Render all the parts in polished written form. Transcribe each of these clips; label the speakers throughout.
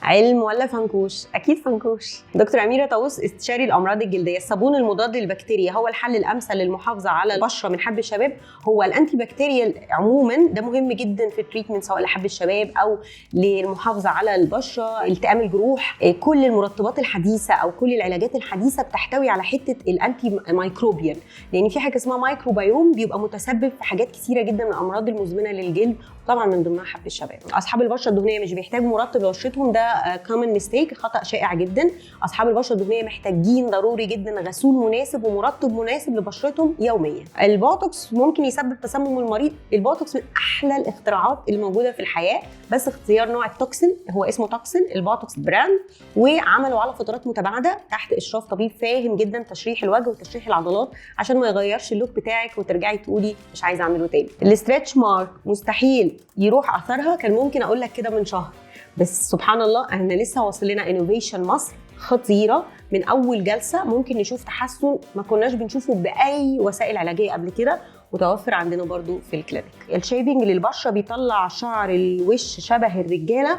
Speaker 1: علم ولا فنكوش؟ اكيد فنكوش. دكتور اميره طاووس، استشاري الامراض الجلديه، الصابون المضاد للبكتيريا هو الحل الامثل للمحافظه على البشره من حب الشباب؟ هو الانتي بكتيريال عموما ده مهم جدا في التريتمنت، سواء لحب الشباب او للمحافظه على البشره، التئام الجروح. كل المرطبات الحديثه او كل العلاجات الحديثه بتحتوي على حته الانتي مايكروبيال، لان في حاجه اسمها مايكروبيوم بيبقى متسبب في حاجات كثيره جدا من الامراض المزمنه للجلد، طبعا من ضمنها حب الشباب. اصحاب البشره الدهنيه مش بيحتاجوا مرطب لبشرتهم، ده كومن ميستيك، خطا شائع جدا. اصحاب البشره الدهنيه محتاجين ضروري جدا غسول مناسب ومرطب مناسب لبشرتهم يوميا. البوتوكس ممكن يسبب تسمم المريض. البوتوكس من احلى الاختراعات الموجوده في الحياه، بس اختيار نوع التوكسين، هو اسمه توكسين البوتوكس براند، وعملوا على فترات متباعده تحت اشراف طبيب فاهم جدا تشريح الوجه وتشريح العضلات، عشان ما يغيرش اللوك بتاعك وترجعي تقولي مش عايزه اعمله تاني. الاسترتش مارك مستحيل يروح اثرها، كان ممكن اقول لك كده من شهر، بس سبحان الله احنا لسه واصل لنا انوفيشن مصر خطيره. من اول جلسه ممكن نشوف تحسن ما كناش بنشوفه باي وسائل علاجيه قبل كده، متوفر عندنا برضو في الكلينيك. الشيفنج للبشره بيطلع شعر الوش شبه الرجاله،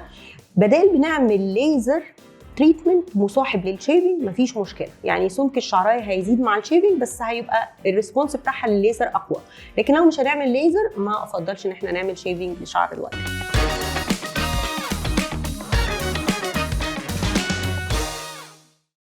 Speaker 1: بدل بنعمل ليزر تريتمنت مصاحب للشيفنج مفيش مشكله، يعني سمك الشعرايه هيزيد مع الشيفنج بس هيبقى الريسبونس بتاعها للليزر اقوى، لكن لو مش هنعمل ليزر ما افضلش ان احنا نعمل شيفنج لشعر الوجه.